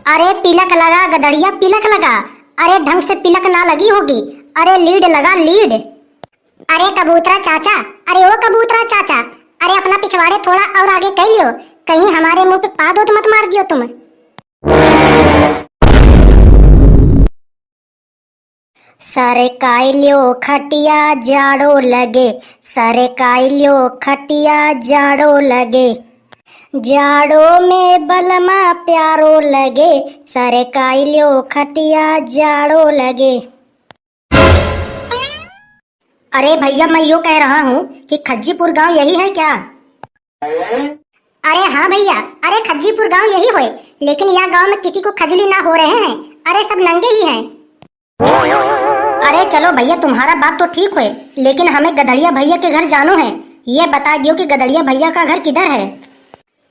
अरे पिलक लगा गधड़िया पिलक लगा। अरे ढंग से पिलक ना लगी होगी। अरे लीड लगा लीड। अरे कबूतरा चाचा, अरे ओ कबूतरा चाचा, अरे अपना पिछवाड़े थोड़ा और आगे कर लियो, कहीं हमारे मुंह पे पाद तो मत मार दियो तुम। सरकाइलियो खटिया जाड़ो लगे, सरकाइलियो खटिया जाड़ो लगे, जाड़ो में बलमा प्यारो लगे, सरकाइलियो खटिया जाड़ो लगे। अरे भैया मैं यो कह रहा हूँ कि खज्जीपुर गांव यही है क्या? अरे हाँ भैया, अरे खज्जीपुर गांव यही होए, लेकिन यह गांव में किसी को खजुली ना हो रहे हैं। अरे सब नंगे ही हैं। अरे चलो भैया तुम्हारा बात तो ठीक है, लेकिन हमें गधड़िया भैया के घर जानो है। ये बता दियो कि गधड़िया भैया का घर किधर है।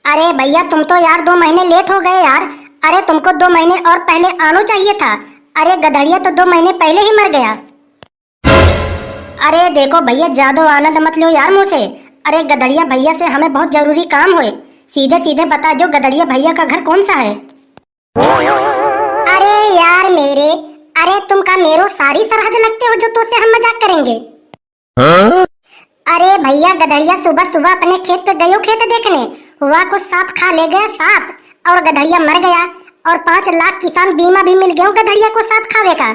अरे भैया तुम तो यार 2 महीने लेट हो गए यार। अरे तुमको 2 महीने और पहले आना चाहिए था। अरे गधड़िया तो 2 महीने पहले ही मर गया। अरे देखो भैया ज्यादा आनंद मत लो यार मुँह से। अरे गधड़िया भैया से हमें बहुत जरूरी काम हुए, सीधे सीधे बता दो गधड़िया भैया का घर कौन सा है। अरे यार मेरे, अरे तुम का मेरो सारी सरहद लगते हो जो तुझसे हम मजाक करेंगे। अरे भैया गधड़िया सुबह सुबह अपने खेत पे गयो खेत देखने, हुआ कुछ सांप खा ले गया सांप और गधड़िया मर गया, और 5 लाख किसान बीमा भी मिल गया गधड़िया को सांप खावे का।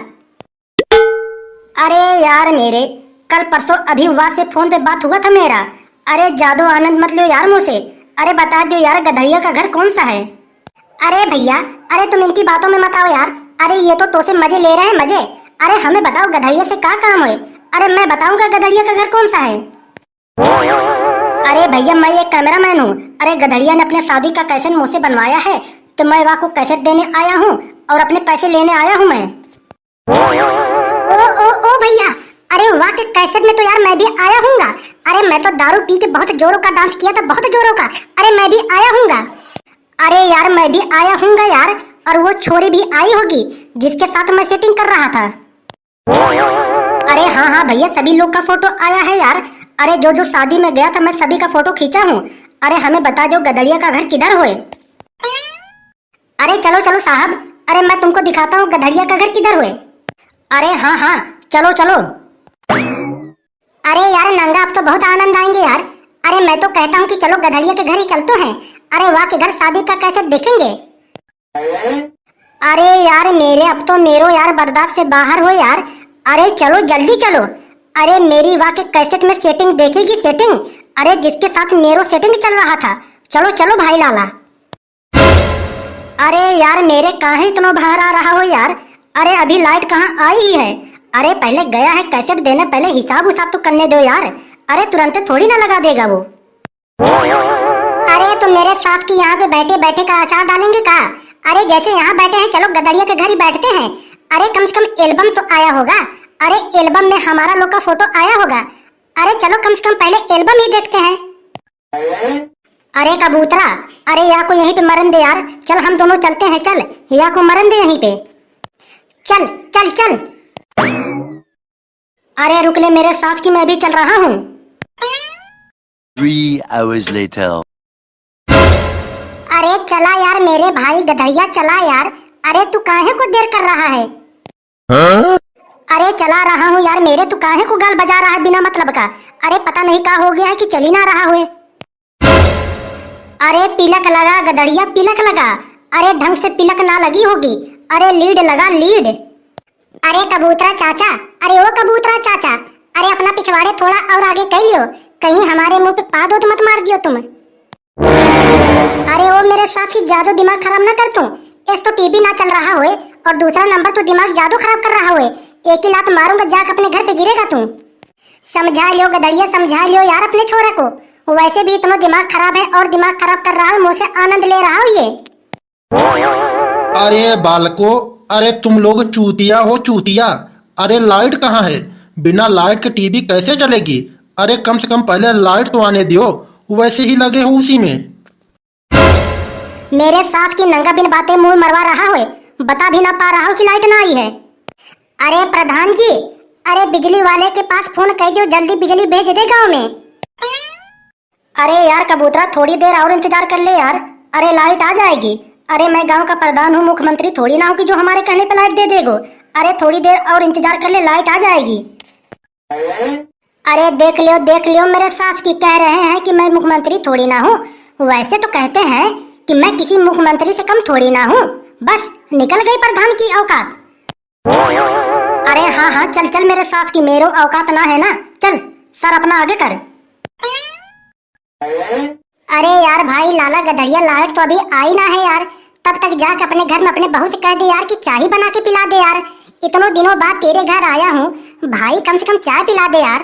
अरे यार मेरे, कल परसों अभी हुआ से फोन पे बात हुआ था मेरा। अरे जादू आनंद मत लो यार मुझसे। अरे बता दो यार गधड़िया का घर कौन सा है। अरे भैया, अरे तुम इनकी बातों में मत आओ यार। अरे ये तो से मजे ले रहे हैं मजे। अरे हमें बताओ गधड़िया से क्या काम है। अरे मैं बताऊंगा गधड़िया का घर कौन सा है। अरे भैया मैं एक कैमरामैन हूँ। अरे गधड़िया ने अपने शादी का कैसेट मुझसे बनवाया है, तो मैं वहाँ को कैसेट देने आया हूँ और अपने पैसे लेने आया हूँ मैं। ओ भैया, अरे वाह के कैसेट में तो यार मैं भी आया हूँगा। अरे मैं तो दारू पी के बहुत जोरों का डांस किया था, बहुत जोरों का। अरे मैं भी आया हूँगा। अरे यार मैं भी आया हूँगा यार, और वो छोरी भी आई होगी जिसके साथ मैं सेटिंग कर रहा था। अरे हाँ हाँ भैया सभी लोग का फोटो आया है यार। अरे जो जो शादी में गया था मैं सभी का फोटो खींचा हूँ। अरे हमें बता दो गधड़िया का घर किधर होए। अरे चलो चलो साहब, अरे मैं तुमको दिखाता हूँ गधड़िया का घर किधर होए। अरे हाँ हाँ चलो चलो। अरे यार नंगा अब तो बहुत आनंद आएंगे यार। अरे मैं तो कहता हूँ कि चलो गधड़िया के घर ही चलते हैं। अरे वाह के घर शादी का कैसे देखेंगे। अरे यार मेरे, अब तो मेरो यार बर्दाश्त से बाहर हो यार। अरे चलो जल्दी चलो। अरे मेरी वाह के कैसेट में सेटिंग देखेगी सेटिंग। अरे जिसके साथ मेरो सेटिंग चल रहा था। चलो चलो भाई लाला। अरे यार मेरे कहाँ इतना बाहर आ रहा हो यार। अरे अभी लाइट कहाँ आई ही है। अरे पहले गया है कैसेट देने, पहले हिसाब उसाब तो करने दो यार। अरे तुरंत थोड़ी ना लगा देगा वो। अरे तुम मेरे साथ की यहाँ पे बैठे बैठे का अचार डालेंगे का। अरे जैसे यहाँ बैठे हैं चलो गधड़िया के घर ही बैठते हैं। अरे कम से कम एल्बम तो आया होगा। अरे एल्बम में हमारा लोग का फोटो आया होगा। अरे चलो कम से कम पहले एल्बम ही देखते हैं। अरे कबूतरा, अरे यहाँ को यहीं पे मरन दे यार। चल हम दोनों चलते हैं, चल यहाँ को मरन दे यहीं पे। चल चल चल। अरे रुक ले मेरे साथ की मैं भी चल रहा हूँ। 3 hours later. अरे चला यार मेरे भाई गधड़िया चला यार। अरे तू काहे को देर कर रहा है। अरे चला रहा हूँ यार मेरे, तू काहे को गाल बजा रहा है बिना मतलब का। अरे पता नहीं क्या हो गया है कि चल ही ना रहा हुए। अरे पिलक लगा गधड़िया पिलक लगा। अरे ढंग से पिलक ना लगी होगी। अरे लीड लगा लीड। अरे कबूतरा चाचा, अरे ओ कबूतरा चाचा, अरे अपना पिछवाड़े थोड़ा और आगे कर लियो, कहीं हमारे मुंह पे पाद तो मत मार दियो तुम। अरे ओ मेरे साथ ही ज्यादा दिमाग खराब ना कर तू। एक तो टीवी ना चल रहा हुए और दूसरा नंबर तो दिमाग ज्यादा खराब कर रहा हुए। एक ही लात मारूंगा जाके अपने घर पे गिरेगा तू। समझा लियो गधड़िया, समझा लियो यार अपने छोरे को। वैसे भी इतना दिमाग खराब है और दिमाग खराब कर रहा हूँ, मुझसे आनंद ले रहा हूँ ये। अरे बालको, अरे तुम लोग चूतिया हो चूतिया। अरे लाइट कहाँ है, बिना लाइट के टीवी कैसे चलेगी। अरे कम से कम पहले लाइट तो आने दियो, वैसे ही लगे हो उसी में। मेरे साथ की नंगा बिन बातें मुंह मरवा रहा है, बता भी ना पा रहा हूँ कि लाइट ना आई है। अरे प्रधान जी, अरे बिजली वाले के पास फोन कर दो, जल्दी बिजली भेज दे गाँव में। अरे यार कबूतरा थोड़ी देर और इंतजार कर ले यार। अरे लाइट आ जाएगी। अरे मैं गांव का प्रधान हूँ, मुख्यमंत्री थोड़ी ना हूँ कि जो हमारे कहने पे लाइट दे देगो। अरे थोड़ी देर और इंतजार कर ले, लाइट आ जाएगी। अरे देख लियो मेरे सास की कह रहे हैं कि मैं मुख्यमंत्री थोड़ी ना हूँ। वैसे तो कहते हैं कि मैं किसी मुख्यमंत्री से कम थोड़ी ना हूँ। बस निकल गई प्रधान की औकात। अरे हाँ हाँ चल चल मेरे सास की मेरो औकात ना है ना, चल सर अपना आगे कर। अरे यार भाई लाला गधड़िया, लाइट तो अभी आई ना है यार। तब तक जाके अपने घर में अपने बहू से कह दे यार कि चाय बना के पिला दे यार। इतनों दिनों बाद तेरे घर आया हूँ भाई, कम से कम चाय पिला दे यार।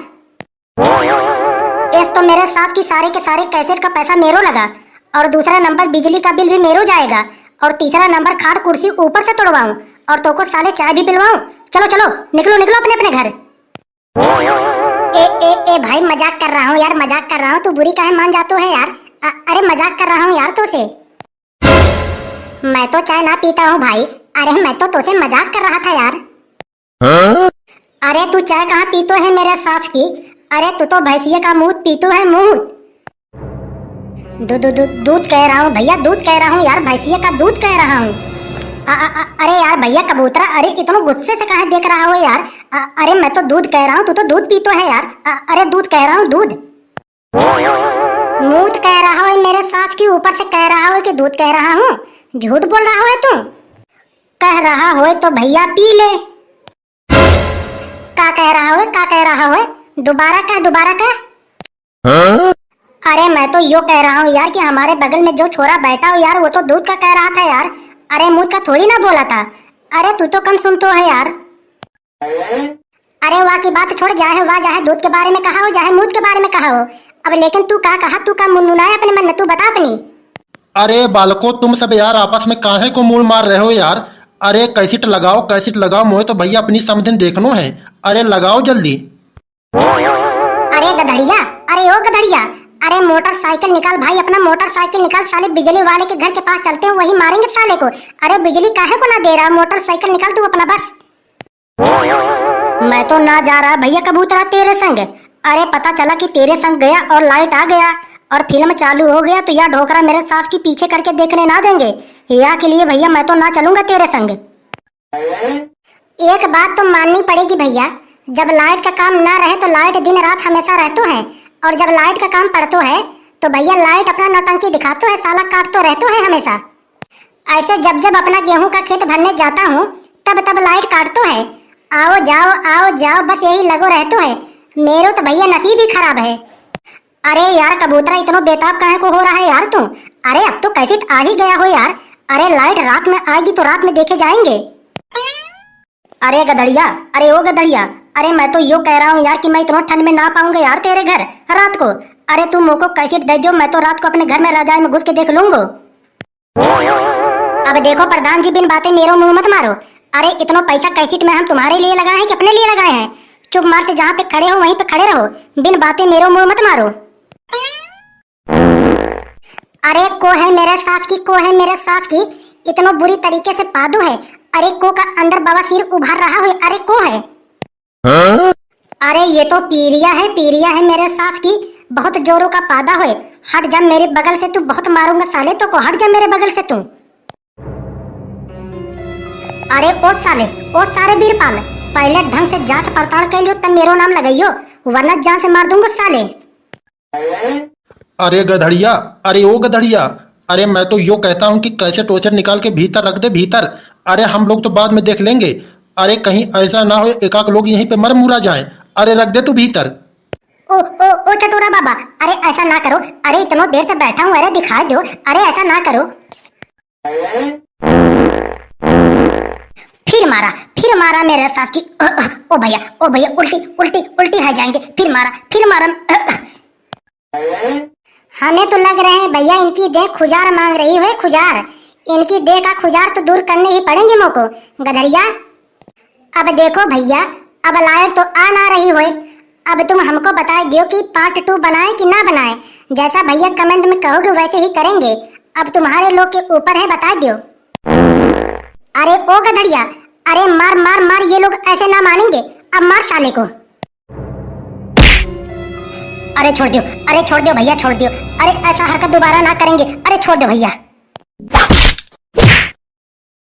एक तो मेरे साथ की सारे के सारे कैसेट का पैसा मेरो लगा, और दूसरा नंबर बिजली का बिल भी मेरो जाएगा, और तीसरा नंबर खाट कुर्सी ऊपर से तोड़वाऊं, और तो को साले चाय भी पिलवाऊं। चलो चलो निकलो निकलो अपने अपने घर। ए भाई मजाक कर रहा हूँ यार, मजाक कर रहा हूँ, तू बुरी काहे मान जातो है यार। अरे मजाक कर रहा हूँ यार तुझसे। मैं तो चाय ना पीता हूँ भाई, अरे मैं तो तुझसे मजाक कर रहा था यार। अरे तू चाय कहाँ पीतो है मेरे साथ की, अरे तू तो भैंसिया का मूत पीतो है, मूत। दूध कह रहा हूँ भैया, दूध कह रहा हूँ यार, भैंसिया का दूध कह रहा हूँ। अरे यार भैया कबूतरा, अरे इतना गुस्से से कहाँ देख रहा हो यार। अरे मैं तो दूध कह रहा हूँ, तू तो दूध पीतो है यार। अरे दूध कह रहा हूँ, दूध। मूत कह रहा हो मेरे साथ की, ऊपर से कह रहा हो कि दूध कह रहा हूँ। झूठ बोल रहा हो तू। कह रहा हो तो भैया पी ले। का कह रहा हो, का कह रहा हो, दोबारा कह, दोबारा कह। अरे मैं तो यो कह रहा हूँ यार कि हमारे बगल में जो छोरा बैठा हो यार, वो तो दूध का कह रहा था यार। अरे मूत का थोड़ी ना बोला था। अरे तू तो कम सुनतो है यार। अरे वाह की बात छोड़, जाए वाह, चाहे दूध के बारे में कहा हो, चाहे मूत के बारे में कहा हो। अब लेकिन तू का कहा, तू का मुनमुनाया अपने मन में, तू बता अपनी। अरे बालको तुम सब यार आपस में काहे को मूल मार रहे हो यार। अरे कैसेट लगाओ, कैसेट लगाओ, मुझे तो भैया अपनी समझन देखनो है। अरे लगाओ जल्दी। अरे गधड़िया, अरे ओ गधड़िया, अरे मोटरसाइकिल निकाल भाई, अपना मोटरसाइकिल निकाल, साले बिजली वाले के घर के पास चलते हैं, वही मारेंगे साले को। अरे बिजली काहे को ना दे रहा, मोटरसाइकिल निकाल तू अपना बस। मैं तो ना जा रहा भैया कबूतरा तेरे संग। अरे पता चला कि तेरे संग गया और लाइट आ गया और फिल्म चालू हो गया तो यह ढोकरा मेरे सास की पीछे करके देखने ना देंगे। या के लिए भैया मैं तो ना चलूंगा तेरे संग। एक बात तो माननी पड़ेगी भैया, जब लाइट का काम ना रहे तो लाइट दिन रात हमेशा रहतो है, और जब लाइट का काम पड़तो है तो भैया लाइट अपना नौटंकी दिखातो है, साला काटतो रहतो है हमेशा। ऐसे जब जब अपना गेहूं का खेत भरने जाता हूँ तब तब लाइट काटतो है। आओ जाओ बस यही लगो रहतो है। मेरो तो भैया नसीब ही खराब है। अरे यार कबूतरा इतना बेताब काहे को हो रहा है यार तू। अरे अब तो कैसे आ ही गया हो यार। अरे लाइट रात में आएगी तो रात में देखे जाएंगे। अरे गधड़िया, अरे ओ गधड़िया, अरे मैं तो यो कह रहा हूँ यार कि मैं इतना ठंड में ना पाऊंगा यार तेरे घर रात को। अरे तू मुझको कैसेट दे दो, मैं तो रात को अपने घर में रजाई में घुस के देख लूंगा। अब देखो प्रधान जी, बिन बातें मेरो मुंह मत मारो। अरे इतना पैसा कैसेट में हम तुम्हारे लिए लगाए हैं कि अपने लिए लगाए हैं? चुप मार से जहाँ पे खड़े हो वहीं पे खड़े रहो, बिन बातें मेरो मुंह मत मारो। अरे को है मेरे साथ की, को है मेरे साथ की, इतना बुरी तरीके से पादू है। अरे को का अंदर बवासीर उभर रहा है। अरे को है अरे ये तो पीरिया है मेरे साथ की, बहुत जोरों का पादा है। हट जा मेरे बगल से, तू बहुत मारूंगा साले तो को, हट जा मेरे बगल से तू। अरे ओ सारे बीरपाल, पहले ढंग से जांच पड़ताल कर लियो तब मेरो नाम लगाइयो, वरना जान से मार दूंगा साले। अरे गधड़िया, अरे ओ गधड़िया, अरे मैं तो यो कहता हूँ कि कैसेट वैसेट निकाल के भीतर रख दे भीतर। अरे हम लोग तो बाद में देख लेंगे। अरे कहीं ऐसा ना हो एकाक लोग यहीं पे मर मुरा जाए। अरे रख दे तू भीतर। ओ चटोरा बाबा, अरे ऐसा ना करो। अरे इतना देर से बैठा हूँ, अरे दिखा दो। अरे ऐसा ना करो। फिर मारा मेरे सास की। ओ भैया उल्टी है जाएंगे। फिर मारा। हमें तो लग रहे हैं भैया इनकी देह खुजार मांग रही है, खुजार। इनकी देह का खुजार तो दूर करने ही पड़ेंगे मोको। गधड़िया अब देखो भैया, अब लाइट तो आ ना रही हो, अब तुम हमको बता दियो कि पार्ट 2 बनाए कि ना बनाए। जैसा भैया कमेंट में कहोगे वैसे ही करेंगे। अब तुम्हारे लोग के ऊपर है, बता दियो। अरे ओ गधड़िया, अरे मार, ये लोग ऐसे ना मानेंगे। अब मार साले को। अरे छोड़ दियो भैया, छोड़ दियो। अरे ऐसा हरकत दोबारा ना करेंगे। अरे छोड़ दो भैया।